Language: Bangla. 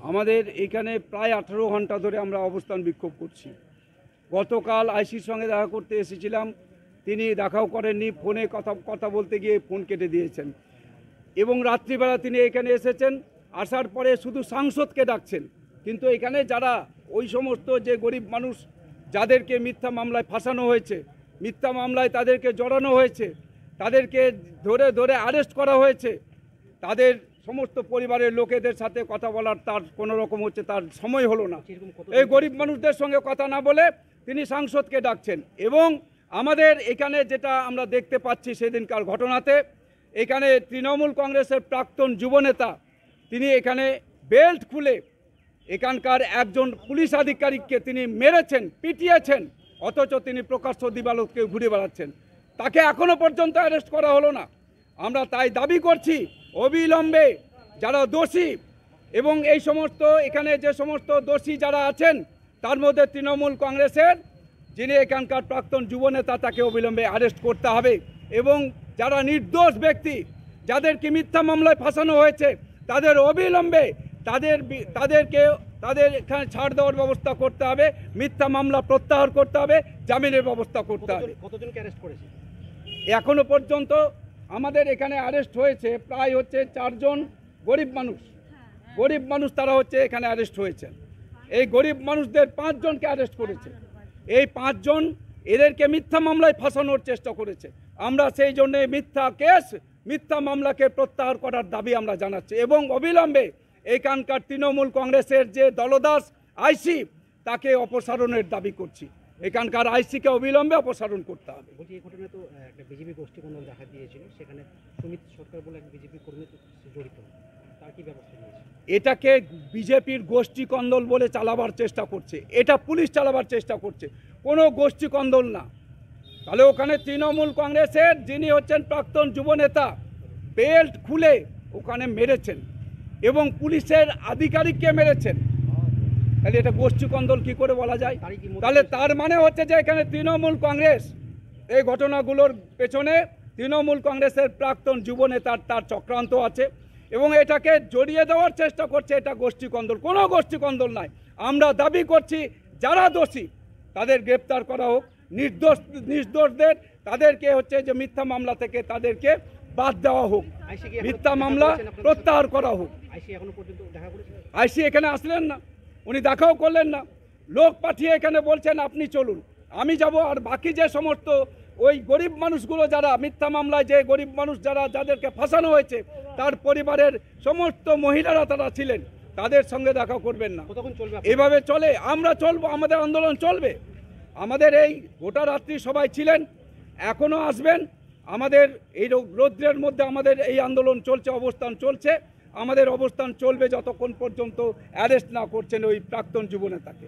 আমাদের এখানে প্রায় 18 ঘন্টা ধরে আমরা অবস্থান বিক্ষোভ করছি। গতকাল আইসির সঙ্গে দেখা করতে এসেছিলাম, তিনি দেখাও করেননি, ফোনে কথা বলতে গিয়ে ফোন কেটে দিয়েছেন। এবং রাত্রিবেলা তিনি এখানে এসেছেন, আসার পরে শুধু সাংসদকে ডাকছেন, কিন্তু এখানে যারা ওই সমস্ত যে গরিব মানুষ যাদেরকে মিথ্যা মামলায় ফাঁসানো হয়েছে, মিথ্যা মামলায় তাদেরকে জড়ানো হয়েছে, তাদেরকে ধরে ধরে অ্যারেস্ট করা হয়েছে, তাদের সমস্ত পরিবারের লোকেদের সাথে কথা বলার তার কোনো রকম তার সময় হলো না। এই গরিব মানুষদের সঙ্গে কথা না বলে তিনি সাংসদকে ডাকছেন। এবং আমাদের এখানে যেটা আমরা দেখতে পাচ্ছি সেদিনকার ঘটনাতে, এখানে তৃণমূল কংগ্রেসের প্রাক্তন যুবনেতা তিনি এখানে বেল্ট খুলে এখানকার একজন পুলিশ আধিকারিককে তিনি মেরেছেন, পিটিয়েছেন, অথচ তিনি প্রকাশ্য দিবালোকে ঘুরে বেড়াচ্ছেন। তাকে এখনো পর্যন্ত অ্যারেস্ট করা হলো না। আমরা তাই দাবি করছি অবিলম্বে যারা দোষী এবং এই সমস্ত এখানে যে সমস্ত দোষী যারা আছেন তার মধ্যে তৃণমূল কংগ্রেসের যিনি এখানকার প্রাক্তন যুবনেতা তাকে অবিলম্বে অ্যারেস্ট করতে হবে। এবং যারা নির্দোষ ব্যক্তি যাদেরকে মিথ্যা মামলায় ফাঁসানো হয়েছে তাদের অবিলম্বে তাদের এখানে ছাড় দেওয়ার ব্যবস্থা করতে হবে, মিথ্যা মামলা প্রত্যাহার করতে হবে, জামিনের ব্যবস্থা করতে হবে। কতজনকে অ্যারেস্ট করেছে এখনো পর্যন্ত? আমাদের এখানে অ্যারেস্ট হয়েছে প্রায় 4 জন গরিব মানুষ তারা এখানে অ্যারেস্ট হয়েছেন। এই গরিব মানুষদের 5 জনকে অ্যারেস্ট করেছে। এই 5 জন এদেরকে মিথ্যা মামলায় ফাঁসানোর চেষ্টা করেছে। আমরা সেই জন্যে মিথ্যা মামলাকে প্রত্যাহার করার দাবি আমরা জানাচ্ছি এবং অবিলম্বে এখানকার তৃণমূল কংগ্রেসের যে দলদাস আইসি তাকে অপসারণের দাবি করছি। এখানকার আইসিকে অবিলম্বে অপসারণ করতে হবে। বলছি, এই ঘটনায় তো একটা বিজেপি গোষ্ঠী কন্দল দেখা দিয়েছিল, সেখানে সুমিত সরকার বলে এক বিজেপি কর্মী জড়িত, তার কি ব্যবস্থা নিয়েছে? এটাকে বিজেপির গোষ্ঠী কন্দল বলে চালাবার চেষ্টা করছে, এটা পুলিশ চালাবার চেষ্টা করছে, কোনো গোষ্ঠী কন্দল না। তাহলে ওখানে তৃণমূল কংগ্রেসের যিনি প্রাক্তন যুবনেতা বেল্ট খুলে ওখানে মেরেছেন এবং পুলিশের আধিকারিককে মেরেছেন, তাহলে এটা গোষ্ঠী কন্দল কী করে বলা যায়? তাহলে তার মানে যে এখানে তৃণমূল কংগ্রেস এই ঘটনাগুলোর পেছনে তৃণমূল কংগ্রেসের প্রাক্তন যুবনেতার তার চক্রান্ত আছে এবং এটাকে জড়িয়ে দেওয়ার চেষ্টা করছে। এটা গোষ্ঠী কন্দল, কোনো গোষ্ঠী কন্দল নয়। আমরা দাবি করছি যারা দোষী তাদের গ্রেপ্তার করা হোক, নির্দোষদের তাদেরকে যে মিথ্যা মামলা থেকে তাদেরকে বাদ দেওয়া হোক, মিথ্যা মামলা প্রত্যাহার করা হোক। আইসি এখানে আসলেন না, উনি দেখাও করলেন না, লোক পাঠিয়ে এখানে বলছেন আপনি চলুন, আমি যাব। আর বাকি যে সমস্ত ওই গরিব মানুষগুলো যারা মিথ্যা মামলায় যে গরিব মানুষ যাদেরকে ফাঁসানো হয়েছে তার পরিবারের সমস্ত মহিলারা তারা ছিলেন, তাদের সঙ্গে দেখা করবেন না। এভাবে চলে আমরা চলবো, আমাদের আন্দোলন চলবে। আমাদের এই গোটা রাত্রি সবাই ছিলেন, এখনও আসবেন। আমাদের এই রৌদ্রের মধ্যে আমাদের এই আন্দোলন চলছে, অবস্থান চলছে। আমাদের অবস্থান চলবে যতক্ষণ পর্যন্ত অ্যারেস্ট না করছেন ওই প্রাক্তন যুবনেতাকে।